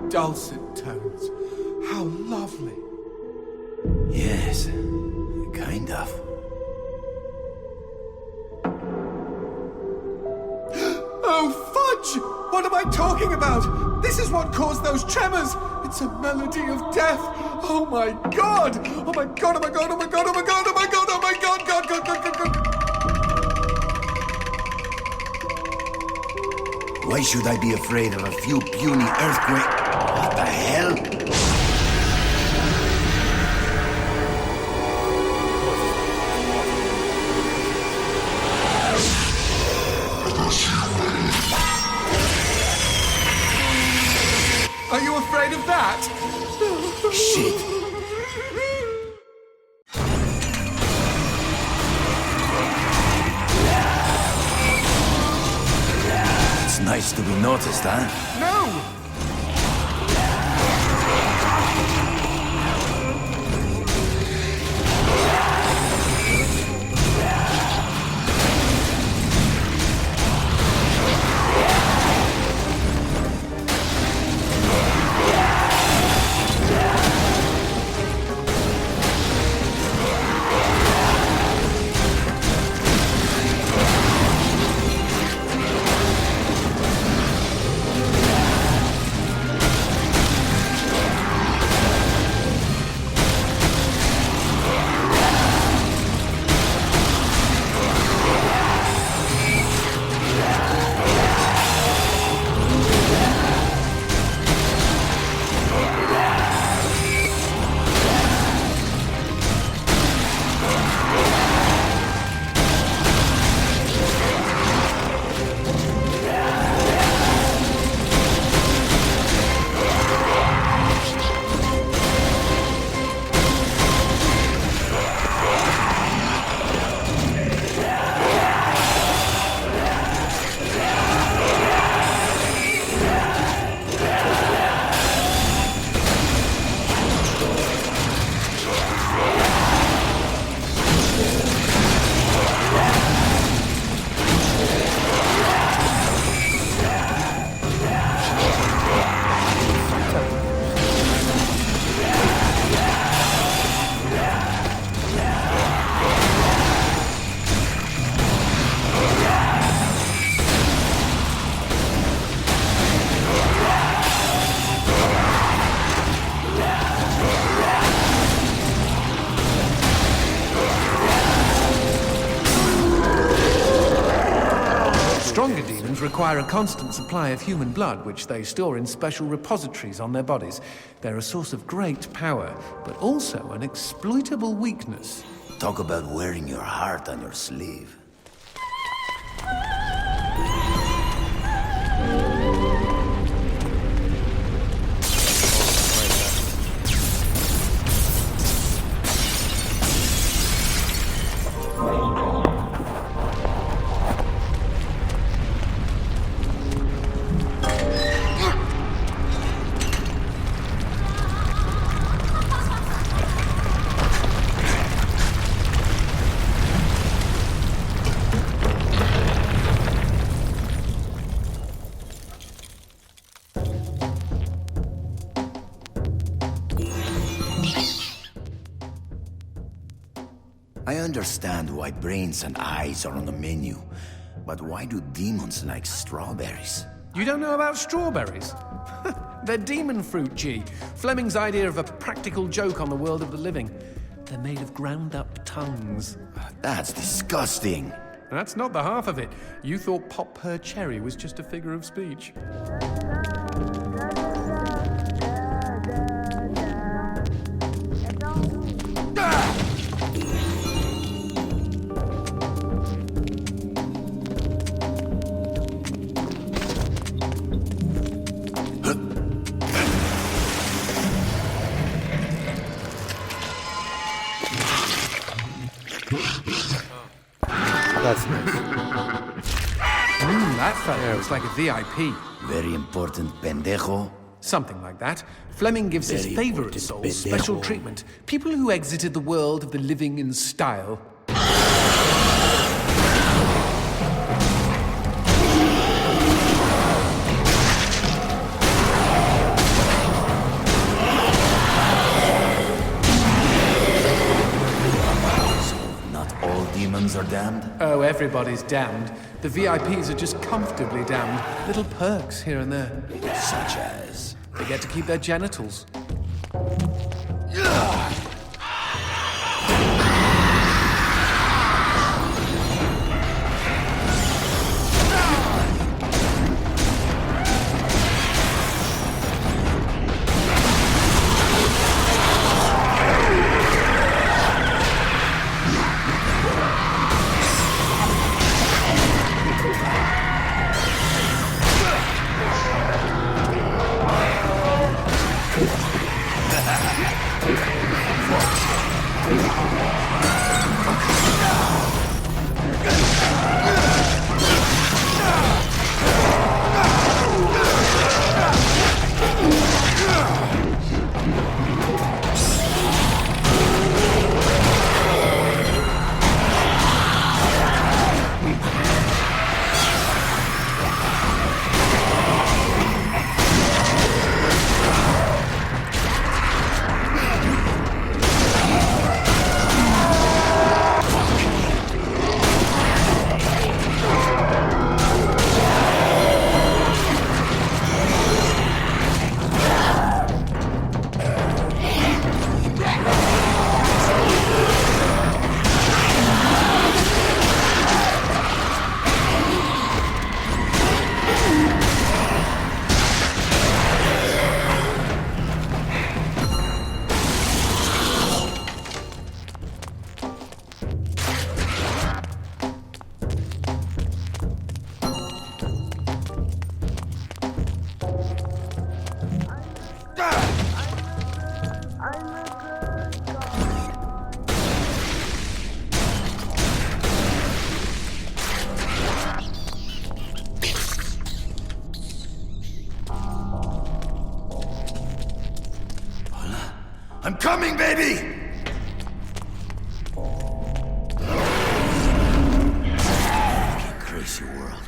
dulcet tones. How lovely. Yes, kind of. Oh, fudge! What am I talking about? This is what caused those tremors! It's a melody of death! Oh my god! Oh my god, oh my god, oh my god, oh my god, oh my god, oh my god, god, god, god, god, god! Why should I be afraid of a few puny earthquakes? What the hell? Are you afraid of that? Shit. It's nice to be noticed, huh? No! Stronger demons require a constant supply of human blood, which they store in special repositories on their bodies. They're a source of great power, but also an exploitable weakness. Talk about wearing your heart on your sleeve. I understand why brains and eyes are on the menu, but why do demons like strawberries? You don't know about strawberries? They're demon fruit, G. Fleming's idea of a practical joke on the world of the living. They're made of ground-up tongues. That's disgusting. That's not the half of it. You thought Pop Her Cherry was just a figure of speech. That's nice. That fella looks like a VIP. Very important pendejo. Something like that. Fleming gives his Very favorite important souls special pendejo. treatment. People who exited the world of the living in style. Oh, everybody's damned. The VIPs are just comfortably damned. Little perks here and there. Such as... They get to keep their genitals. I'm coming, baby! Fucking crazy world.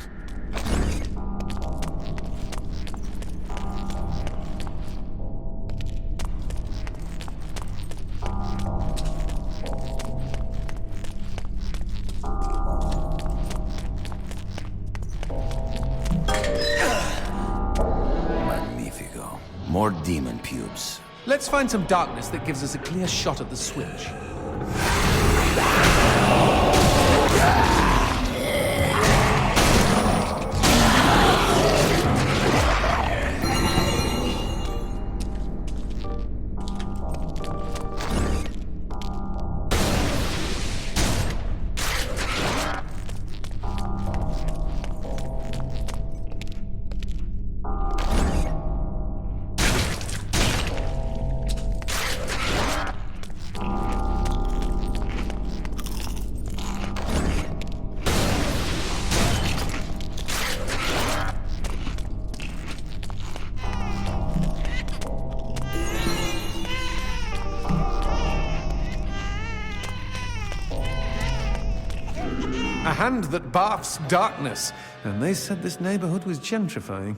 Magnifico. More demon pubes. Let's find some darkness that gives us a clear shot at the switch. A hand that barfs darkness. And they said this neighborhood was gentrifying.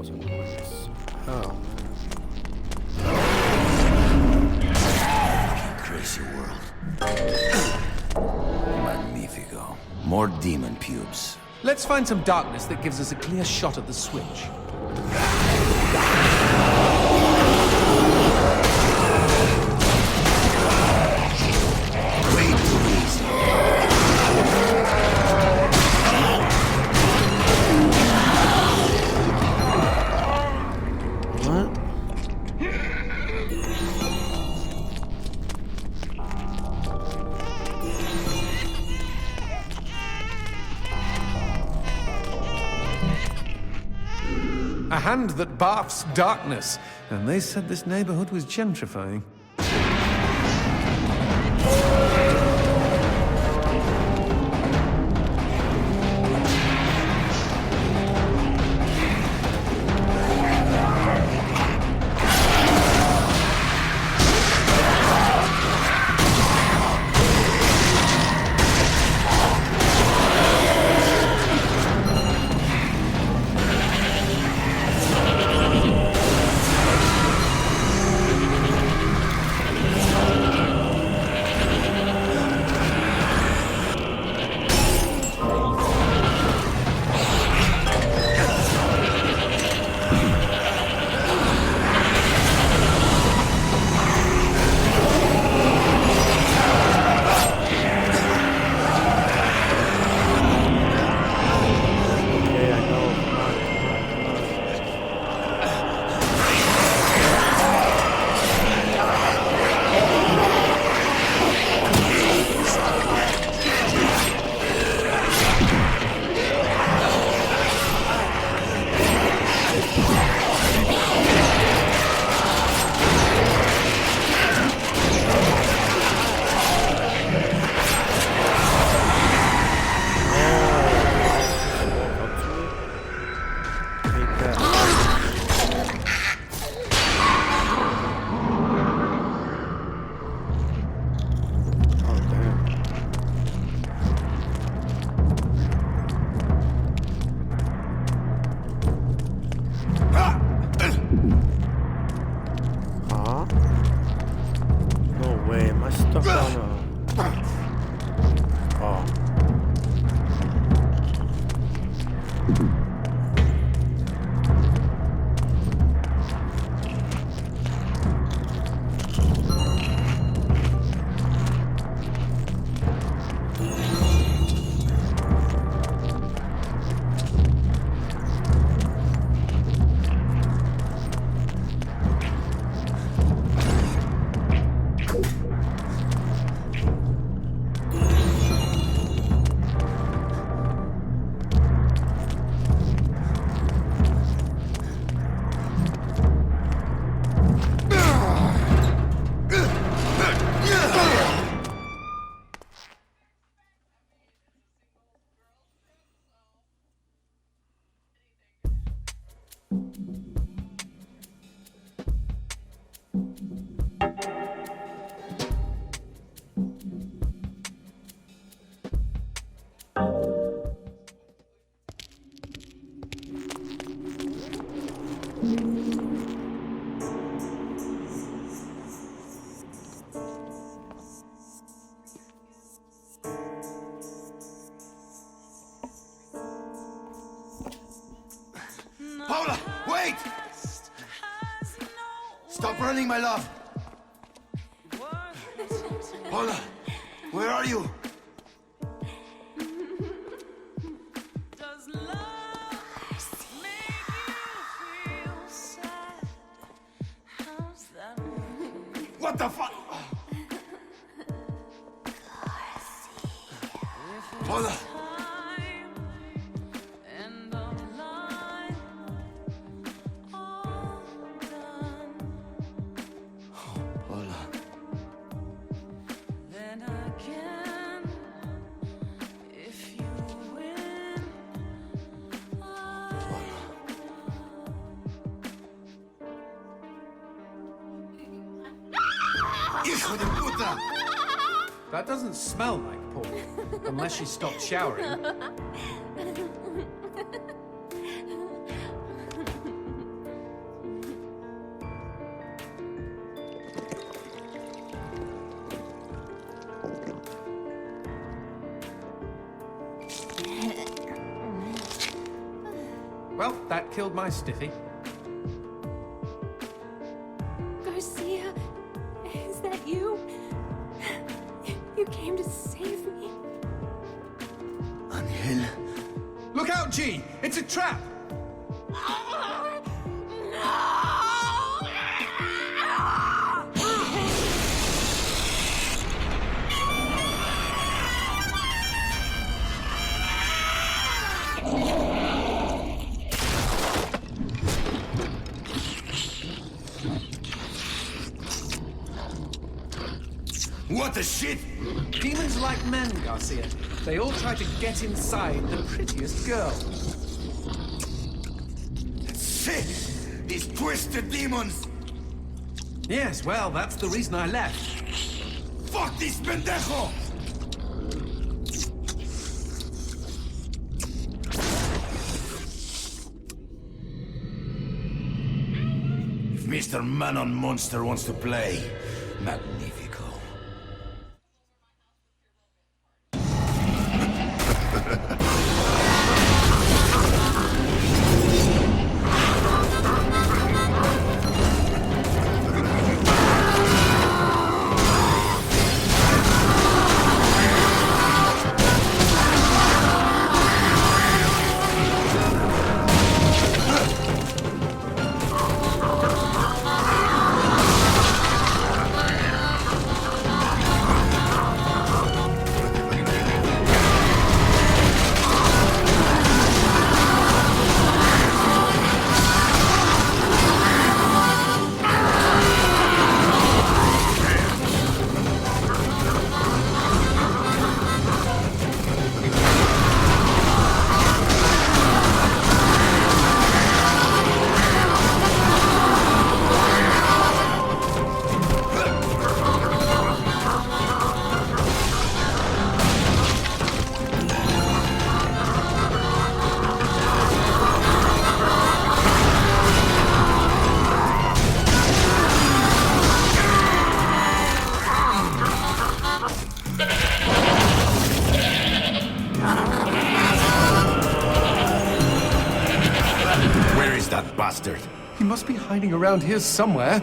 성공했어. Oh. Crazy world. Magnifico. More demon pubes. Let's find some darkness that gives us a clear shot at the switch. Way too easy. What? A hand that barfs darkness. And they said this neighborhood was gentrifying. Okay, I know. Take that. Oh, damn. Huh? No way, am I stuck on a... Oh. Paula, wait! Stop running, my love. Paula, where are you? Does love make you feel sad? How's that? What the fuck? Paula, Time and the line all done. Paula. Then again, if you win, Hijo de puta! That doesn't smell like pork, unless she stopped showering. Well, that killed my stiffy. Garcia, is that you? You came to save me? Angel? Look out, G! It's a trap! What the shit? Demons like men, Garcia. They all try to get inside the prettiest girl. Shit! These twisted demons! Yes, well, that's the reason I left. Fuck this pendejo! If Mr. Manon Monster wants to play, magnifico. Where is that bastard? He must be hiding around here somewhere.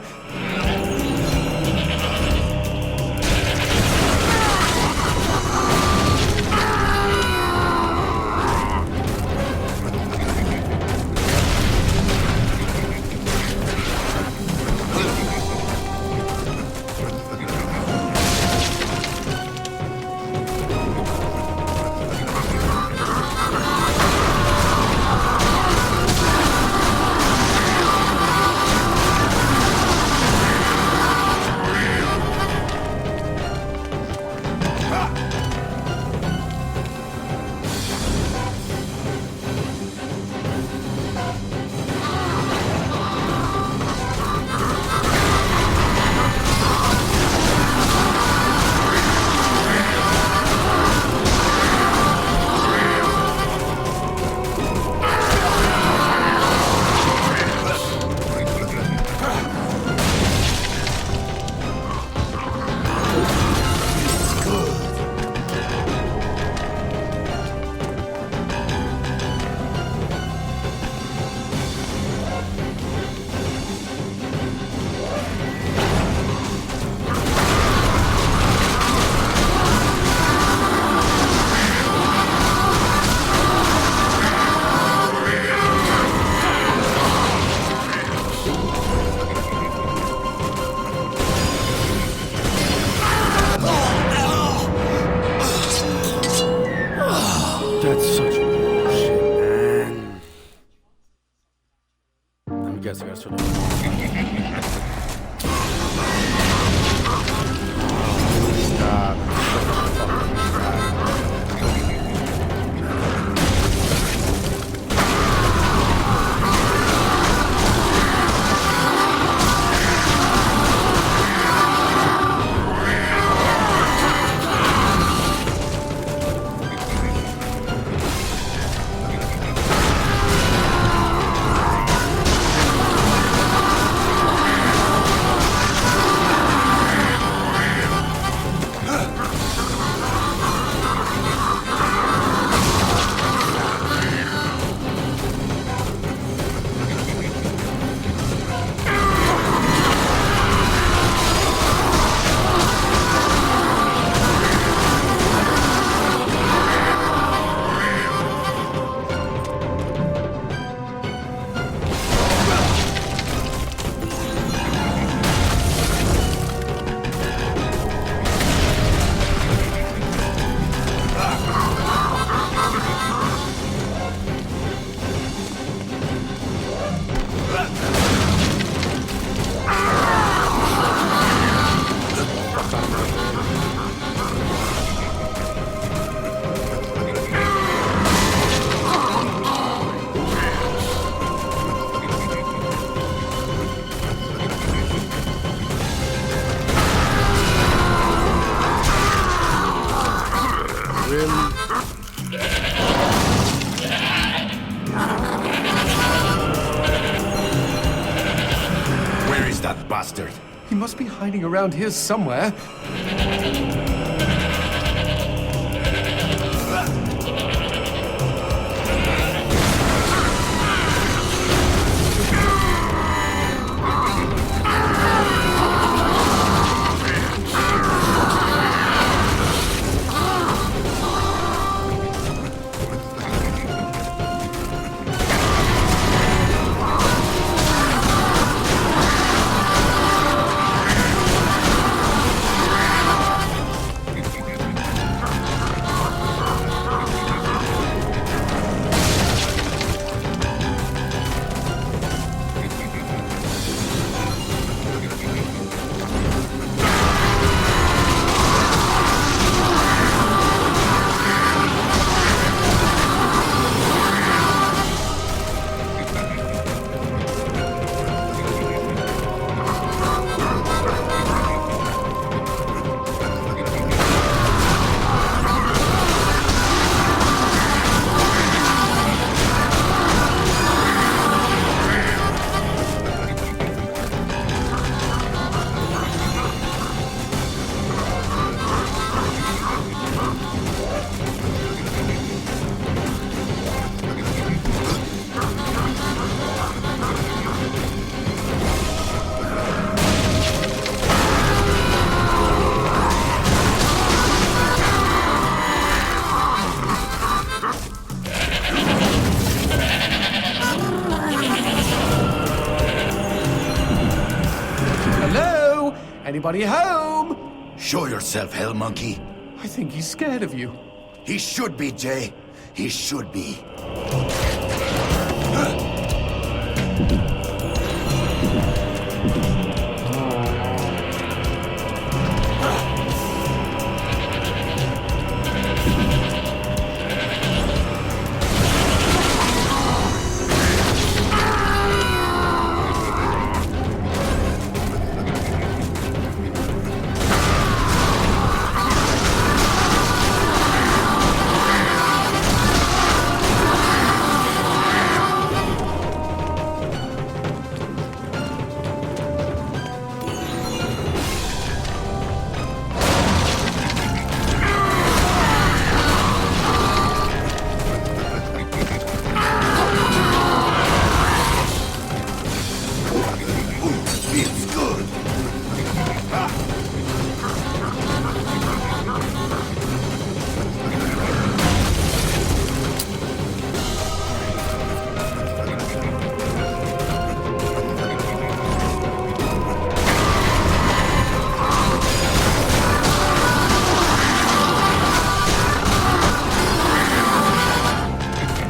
That's such bullshit, man. I'm guessing I should have. God. bastard? He must be hiding around here somewhere. Hello? Anybody home? Show yourself, Hell Monkey. I think he's scared of you. He should be, Jay. He should be. Feels good.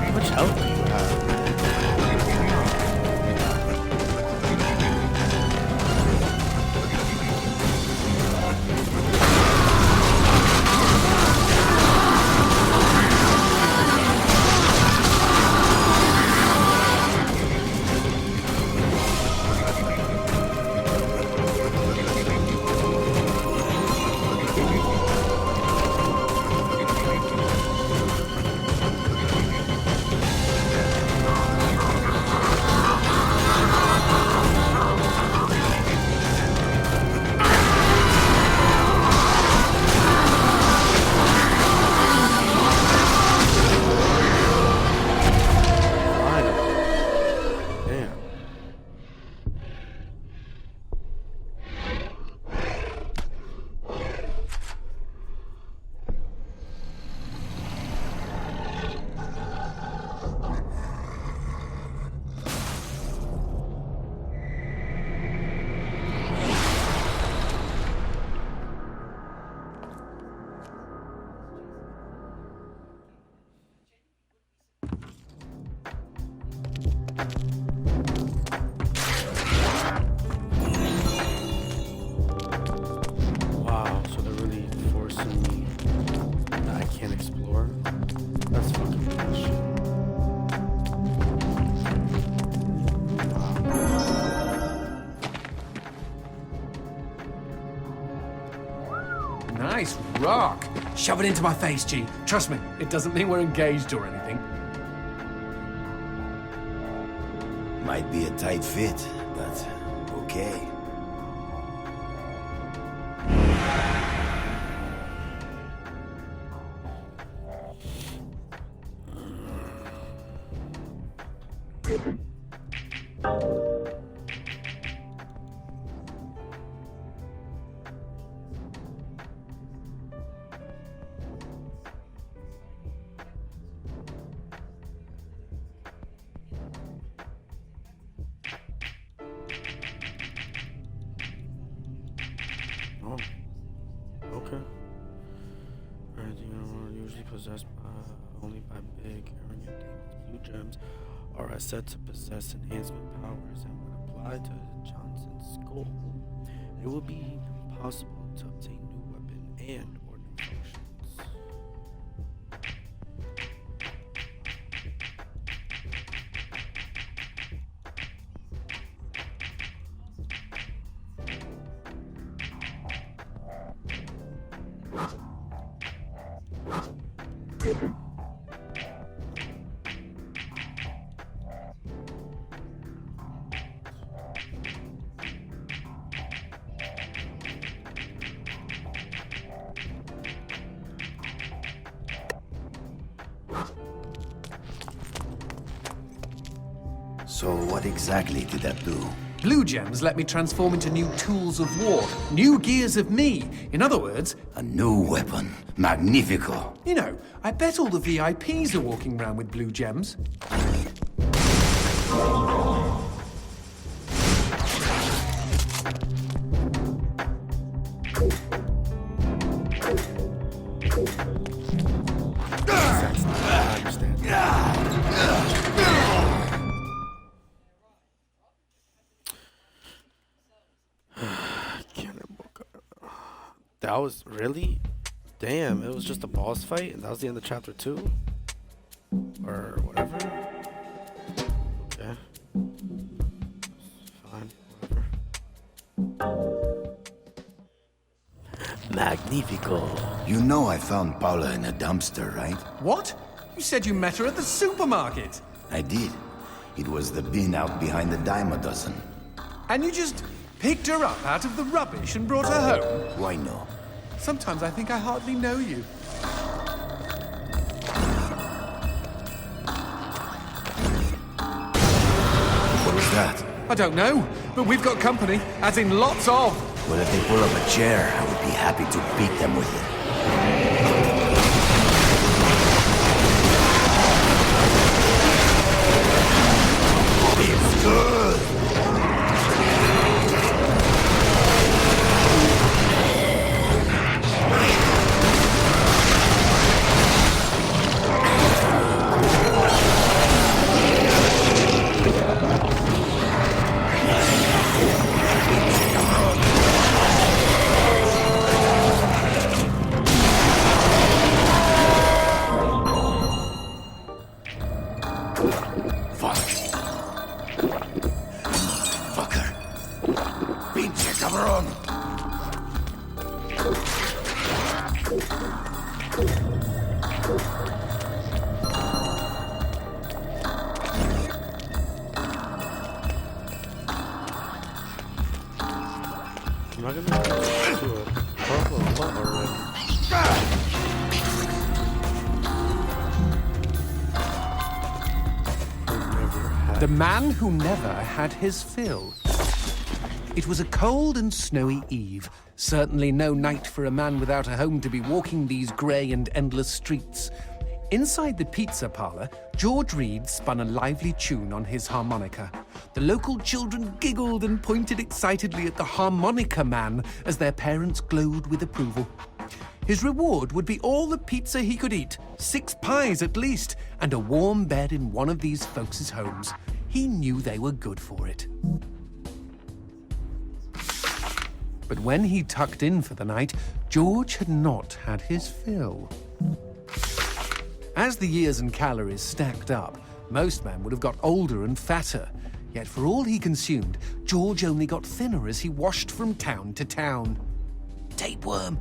How much health do you have? Damn. Wow, so they're really forcing me that I can't explore? That's fucking bullshit. Nice rock. Shove it into my face, G. Trust me, it doesn't mean we're engaged or anything. Might be a tight fit, but okay. possessed only by big, arrogant demons. Blue gems are said to possess enhancement powers, and when applied to Johnson's skull, it will be possible to obtain new weapon and or new functions. So what exactly did that do? Blue gems let me transform into new tools of war, new gears of me. In other words, A new weapon. Magnifico. you know, I bet all the VIPs are walking around with blue gems. I understand. That was really? Damn, it was just a boss fight and that was the end of chapter 2? Or whatever? Okay. Fine, whatever. Magnifico. You know I found Paula in a dumpster, right? What? You said you met her at the supermarket. I did. It was the bin out behind the dime a dozen. And you just picked her up out of the rubbish and brought her home? Why no? Sometimes I think I hardly know you. What was that? I don't know, but we've got company, as in lots of. Well, if they pull up a chair, I would be happy to beat them with it. It's good! Fuck. Fucker. Pinche cabrón. I'm not gonna do a problem already. The man who never had his fill. It was a cold and snowy eve. Certainly no night for a man without a home to be walking these grey and endless streets. Inside the pizza parlor, George Reed spun a lively tune on his harmonica. The local children giggled and pointed excitedly at the harmonica man as their parents glowed with approval. His reward would be all the pizza he could eat, 6 pies at least, and a warm bed in one of these folks' homes. He knew they were good for it. But when he tucked in for the night, George had not had his fill. As the years and calories stacked up, most men would have got older and fatter. Yet for all he consumed, George only got thinner as he washed from town to town. Tapeworm.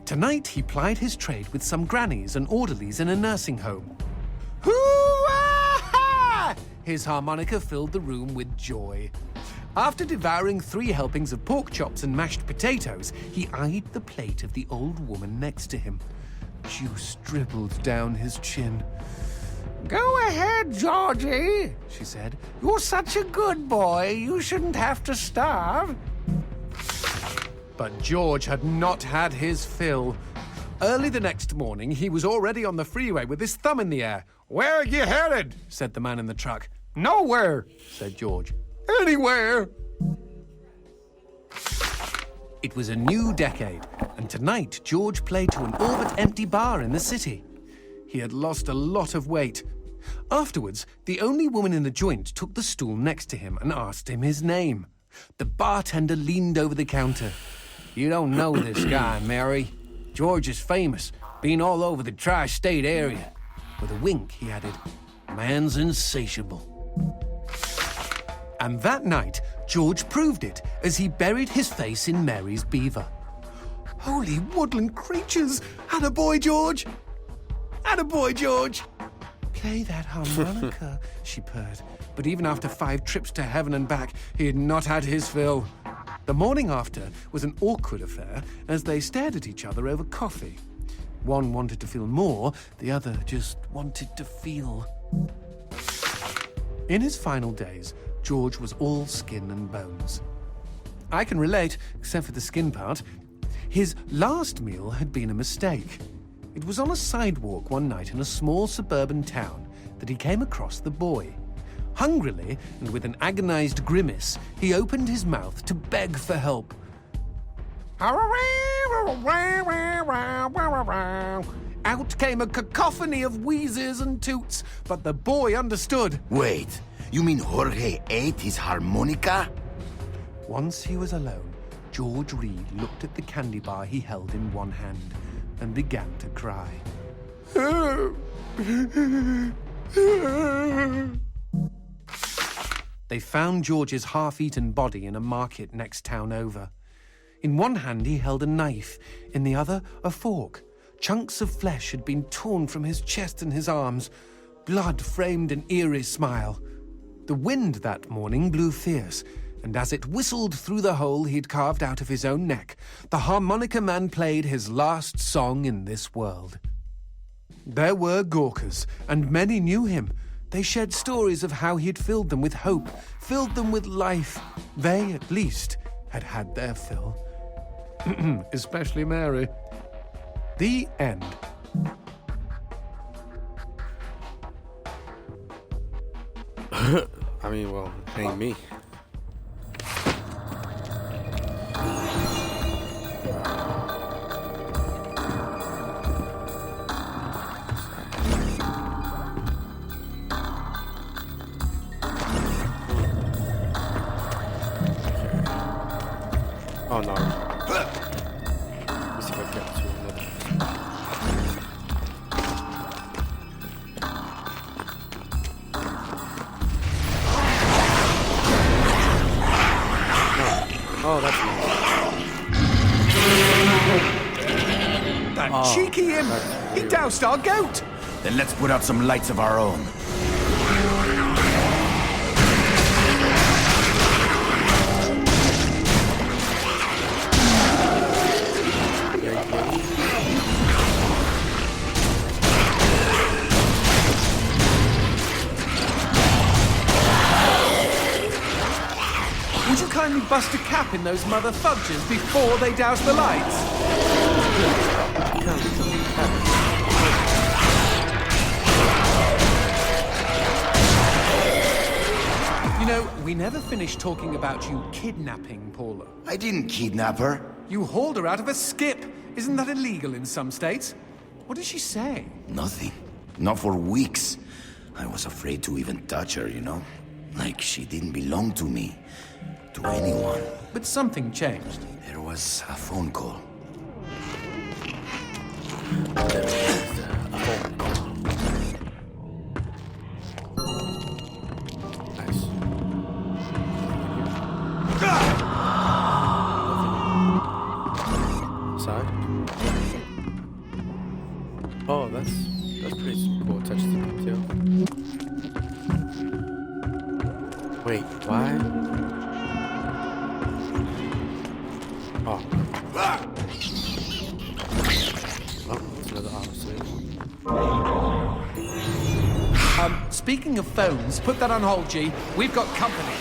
Tonight he plied his trade with some grannies and orderlies in a nursing home. Hoo-ah! His harmonica filled the room with joy. After devouring 3 helpings of pork chops and mashed potatoes, he eyed the plate of the old woman next to him. Juice dribbled down his chin. "Go ahead, Georgie," she said. "You're such a good boy, you shouldn't have to starve." But George had not had his fill. Early the next morning, he was already on the freeway with his thumb in the air. "Where are you headed?" said the man in the truck. "Nowhere," said George. "Anywhere." It was a new decade, and tonight George played to an all-but-empty bar in the city. He had lost a lot of weight. Afterwards, the only woman in the joint took the stool next to him and asked him his name. The bartender leaned over the counter. "You don't know this guy, Mary. George is famous, been all over the tri-state area." With a wink, he added, "Man's insatiable." And that night, George proved it as he buried his face in Mary's beaver. Holy woodland creatures! Attaboy, George! Attaboy, George! "Play that harmonica," she purred. But even after 5 trips to heaven and back, he had not had his fill. The morning after was an awkward affair as they stared at each other over coffee. One wanted to feel more, the other just wanted to feel. In his final days, George was all skin and bones. I can relate, except for the skin part. His last meal had been a mistake. It was on a sidewalk one night in a small suburban town that he came across the boy. Hungrily, and with an agonized grimace, he opened his mouth to beg for help. Out came a cacophony of wheezes and toots, but the boy understood. Wait, you mean Jorge ate his harmonica? Once he was alone, George Reed looked at the candy bar he held in one hand and began to cry. They found George's half-eaten body in a market next town over. In one hand he held a knife, in the other a fork. Chunks of flesh had been torn from his chest and his arms. Blood framed an eerie smile. The wind that morning blew fierce, and as it whistled through the hole he'd carved out of his own neck, the harmonica man played his last song in this world. There were Gawkers, and many knew him. They shared stories of how he'd filled them with hope, filled them with life. They, at least, had had their fill. Especially Mary. The end. I mean, well, ain't me. Oh no. Let's see if I get to another. Oh, that's nice. That cheeky imp! He doused our goat! Then let's put out some lights of our own. Would you kindly bust a cap in those mother fudges before they douse the lights? You know, we never finished talking about you kidnapping Paula. I didn't kidnap her. You hauled her out of a skip. Isn't that illegal in some states? What did she say? Nothing. Not for weeks. I was afraid to even touch her, you know? Like she didn't belong to me. To anyone. But something changed. There was a phone call. Nice. Side. Oh, that's pretty cool. Touch the detail. Wait, why? Oh. Oh, that's another opposite. Speaking of phones, put that on hold, G. We've got company.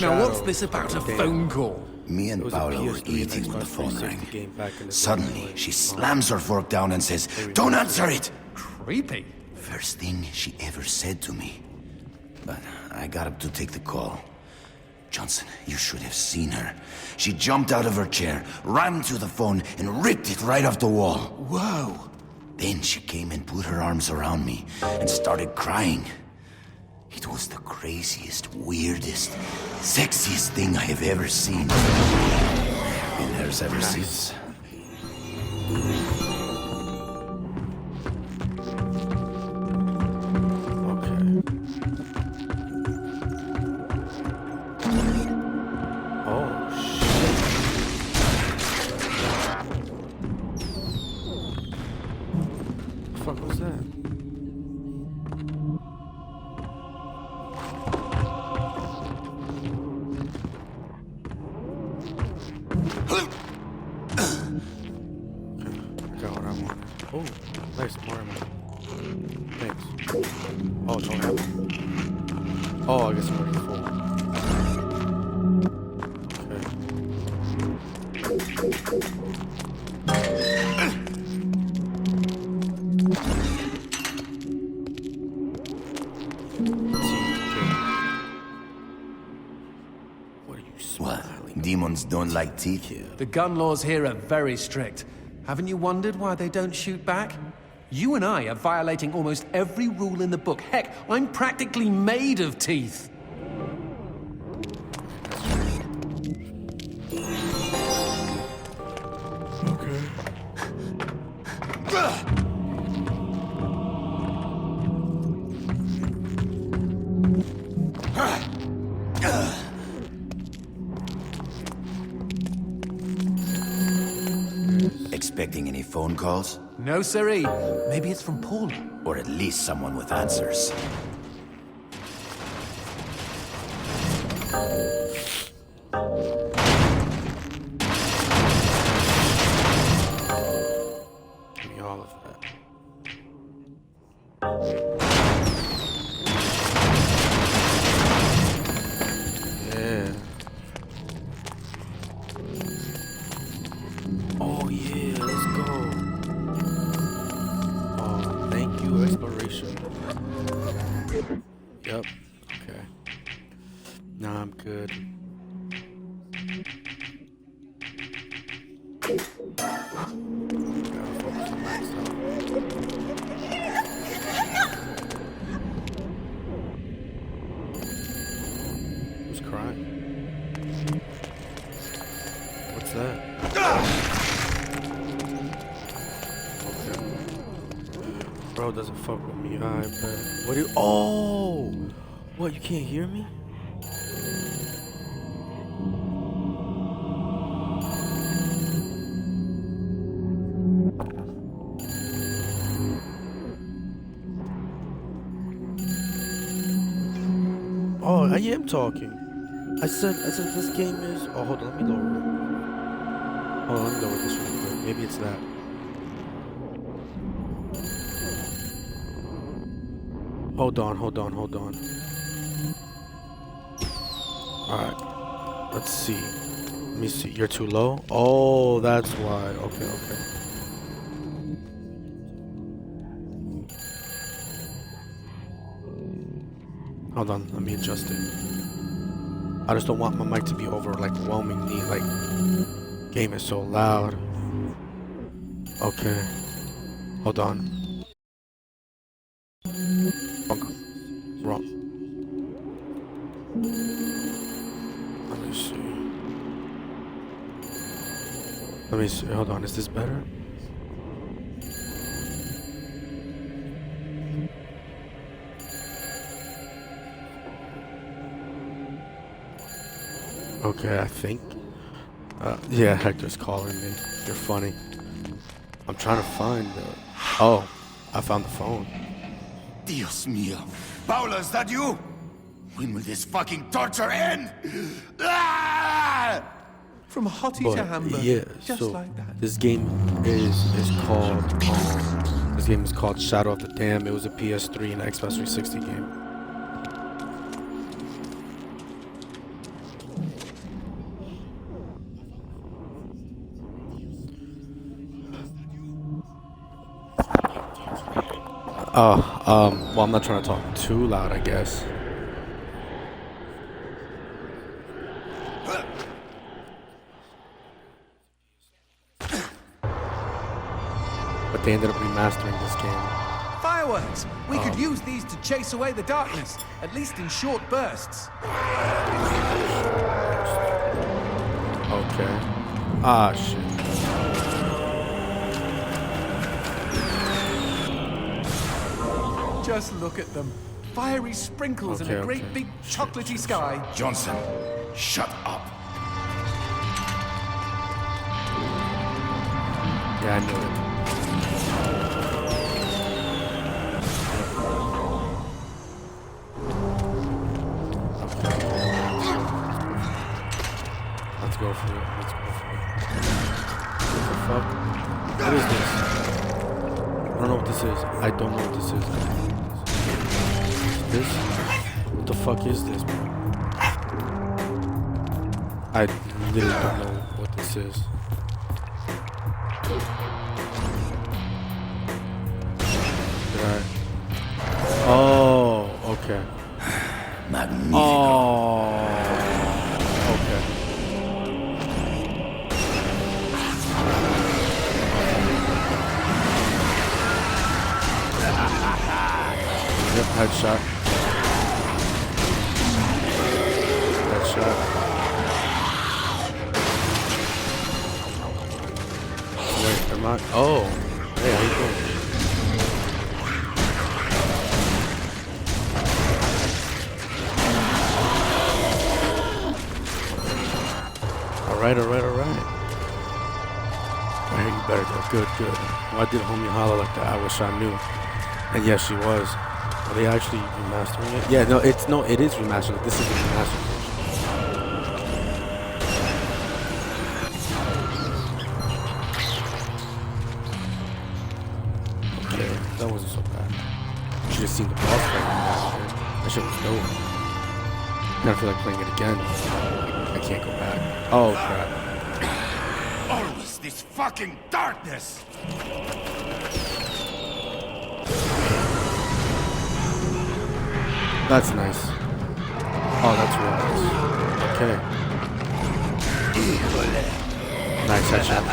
Now, what's Shadow this about a of the Dam. phone call? Me It and was a Paula were PS3 and eating when the Xbox phone 360 rang. game back in the day, Suddenly, like, she slams her fork down and says, "Don't answer it!" Creepy. First thing she ever said to me. But I got up to take the call. Johnson, you should have seen her. She jumped out of her chair, ran to the phone, and ripped it right off the wall. Whoa. Then she came and put her arms around me and started crying. It was the craziest, weirdest, sexiest thing I have ever seen. Been hers ever since. Okay. Oh shit. The fuck was that? I got what I wanted. Oh, nice, more ammo. Thanks. Oh, no ammo. Oh, I guess I'm already full. What are you What? smiling? Demons don't like teeth? The gun laws here are very strict. Haven't you wondered why they don't shoot back? You and I are violating almost every rule in the book. Heck, I'm practically made of teeth. Expecting any phone calls? No, siree. Maybe it's from Paula. Or at least someone with answers. Give me all of that. Yeah. Oh yeah, let's go. Oh, thank you, exploration. Yep. Okay. Nah, I'm good. Gotta focus on that stuff. Who's crying? What's that? Okay. Bro doesn't fuck with me, I bet. What do you— oh! What, you can't hear me? Oh, I am talking. I said this game is— oh, hold on, let me lower it. Hold on, let me lower this real quick. Maybe it's that. Hold on. Alright. Let's see. Let me see. You're too low? Oh, that's why. Okay. Hold on, let me adjust it. I just don't want my mic to be over like whelming me, like game is so loud. Okay. Hold on. Wrong. Let me see. Hold on, is this better? Okay, I think. Yeah, Hector's calling me. You're funny. I'm trying to find the— oh, I found the phone. Dios mío. Paula, is that you? When will this fucking torture end? Ah! From hottie But to hamburger. yeah, Just so like that. this game is called this game is called Shadow of the Dam. It was a PS3 and Xbox 360 game. Well, I'm not trying to talk too loud, I guess. But they ended up remastering this game. Fireworks! We could use these to chase away the darkness, at least in short bursts. Okay. Ah, shit. Just look at them. Fiery sprinkles in a Okay, great okay. big chocolatey sky. Johnson, shut up. Yeah, I knew it. Let's go for it. Let's go for it. What the fuck? What is this? I don't know what this is. I don't know what this is. This? What the fuck is this, bro? I literally don't know what this is. Right. Oh, okay. Magnifico. Oh, okay. Yep, headshot. Headshot. Wait, am I? Oh, hey, how you doing? Alright. Alright, you better go. Good. Why did homie holler like that? I wish I knew. And yes, she was. Are they actually remastering it? Yeah, it is remastered. This is the remastered version. Okay, that wasn't so bad. You should have seen the boss fight remastered. That shit was dope. Now I feel like playing it again. I can't go back. Oh crap. Always this fucking darkness. That's nice. Oh, that's real nice. Okay. Nice headshot.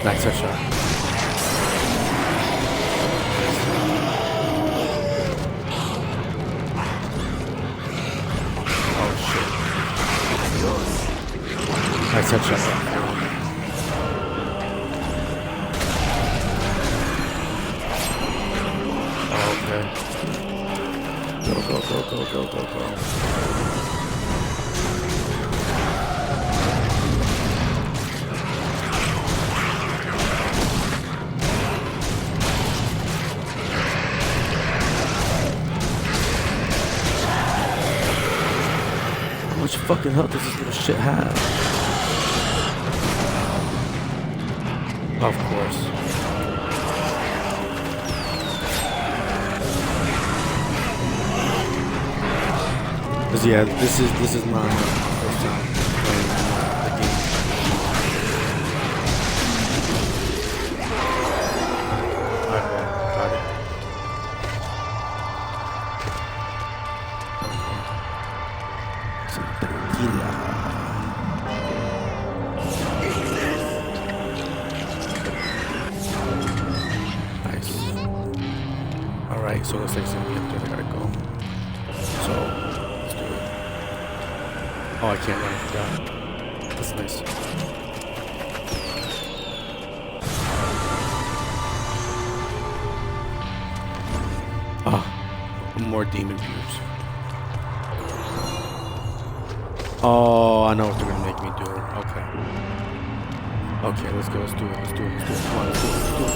Nice headshot. Oh shit. Nice headshot. Okay. Go. How much fucking health does this little shit have? Of course. Cause yeah, this is my first time playing the game. Alright, well, got it. Some tequila. Nice. Alright, so looks like somebody up there, they gotta go. So oh, I can't run, I forgot. That's nice. Ah, more demon cubes. Oh, I know what they're gonna make me do. Okay. Okay, let's go, let's do it. Come on, let's do it.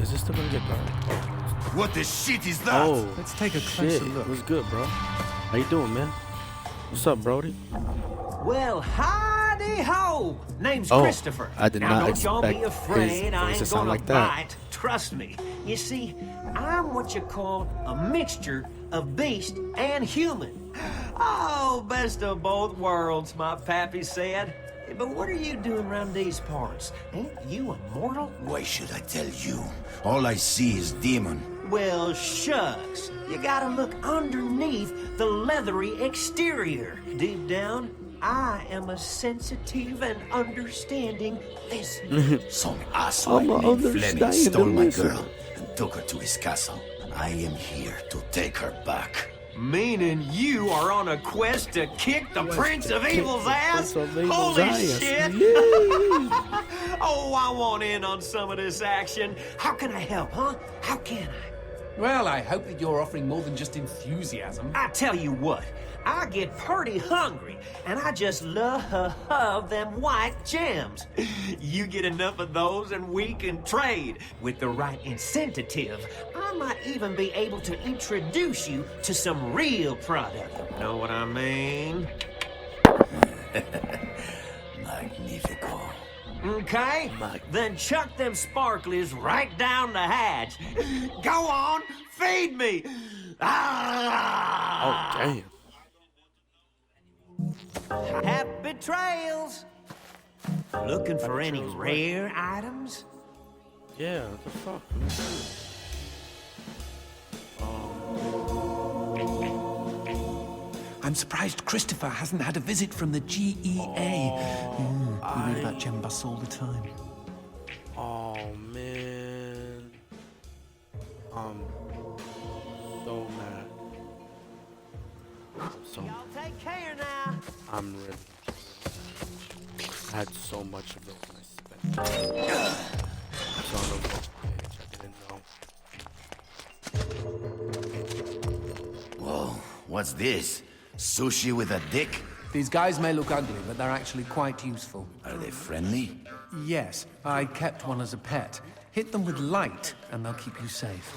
Is this still gonna get dark? What the shit is that? Oh, Let's take a shit. closer look. What's good, bro? How you doing, man? What's up, Brody? Well, howdy ho! Name's Oh, Christopher. I did now, not don't y'all be expect afraid. his I voice to ain't sound gonna like that. bite. Trust me. You see, I'm what you call a mixture of beast and human. Oh, best of both worlds, my pappy said. But what are you doing around these parts? Ain't you a mortal? Why should I tell you? All I see is demon. Well, shucks. You gotta look underneath the leathery exterior. Deep down, I am a sensitive and understanding listener. Some asshole I'm a named Fleming understanding stole my listener. girl and took her to his castle. I am here to take her back. Meaning you are on a quest to kick the Prince of Evil's ass? Prince of Evil's Holy ass. shit! Yay. Oh, I want in on some of this action. How can I help, huh? How can I? Well, I hope that you're offering more than just enthusiasm. I tell you what, I get pretty hungry, and I just love them white gems. You get enough of those, and we can trade. With the right incentive, I might even be able to introduce you to some real product. Know what I mean? Magnifico. Okay? Then chuck them sparklies right down the hatch. Go on, feed me! Oh, Ah! damn. Happy trails! Looking for any rare items? Yeah, what the fuck? I'm surprised Christopher hasn't had a visit from the GEA. We read about gem busts all the time. Oh, man. I'm so mad. So Y'all take care now. I'm really. I had so much of it when I spent it. It's on the wrong page. I didn't know. Whoa, what's this? Sushi with a dick? These guys may look ugly, but they're actually quite useful. Are they friendly? Yes, I kept one as a pet. Hit them with light, and they'll keep you safe.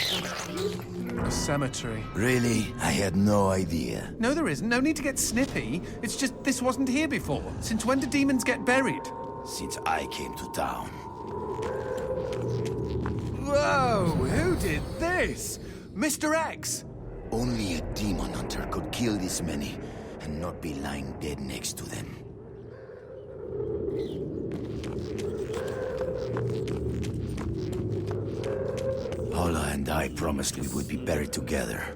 A cemetery. Really? I had no idea. No, there isn't. No need to get snippy. It's just this wasn't here before. Since when do demons get buried? Since I came to town. Whoa, who did this? Mr. X! Only a demon hunter could kill this many and not be lying dead next to them. Paula and I promised we would be buried together.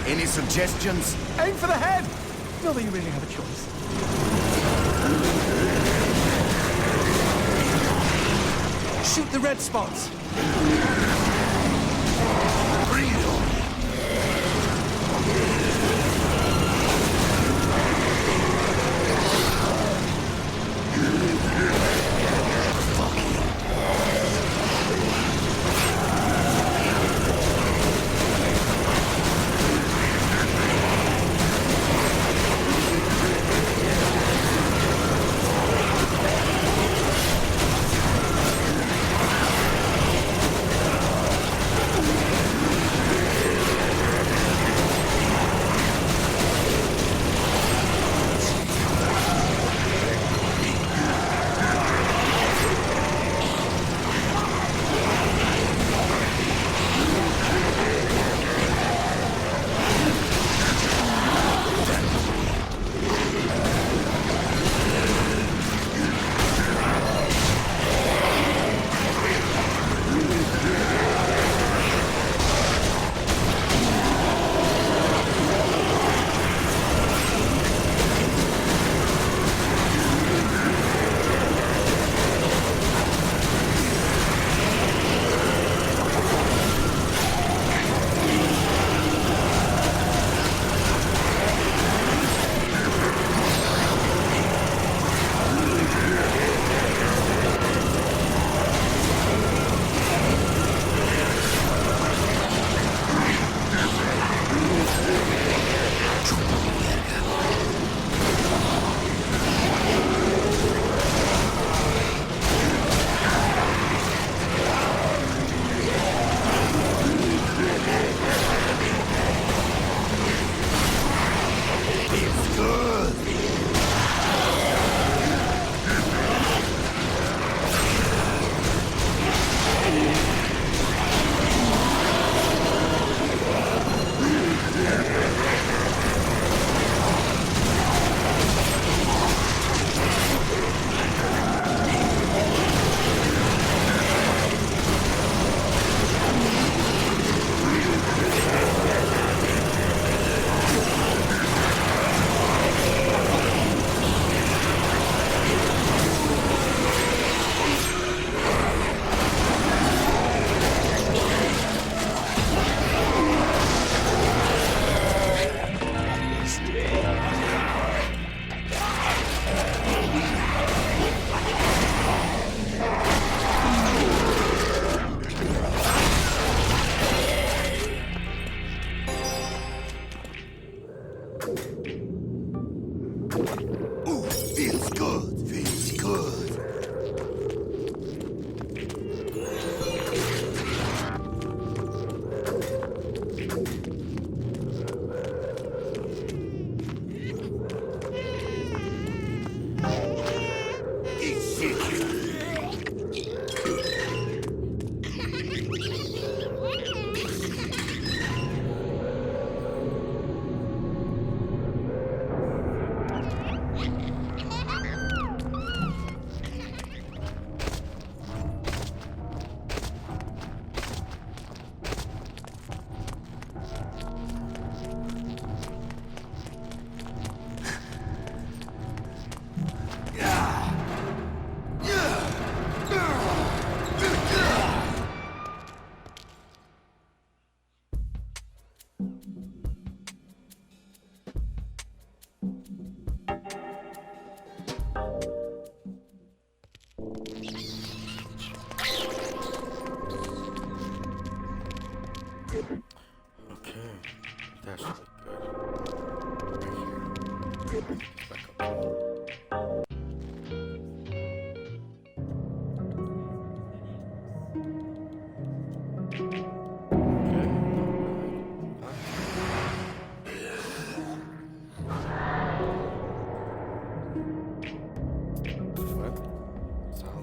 Any suggestions? Aim for the head! Not that you really have a choice. Shoot the red spots.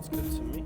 Sounds good to me.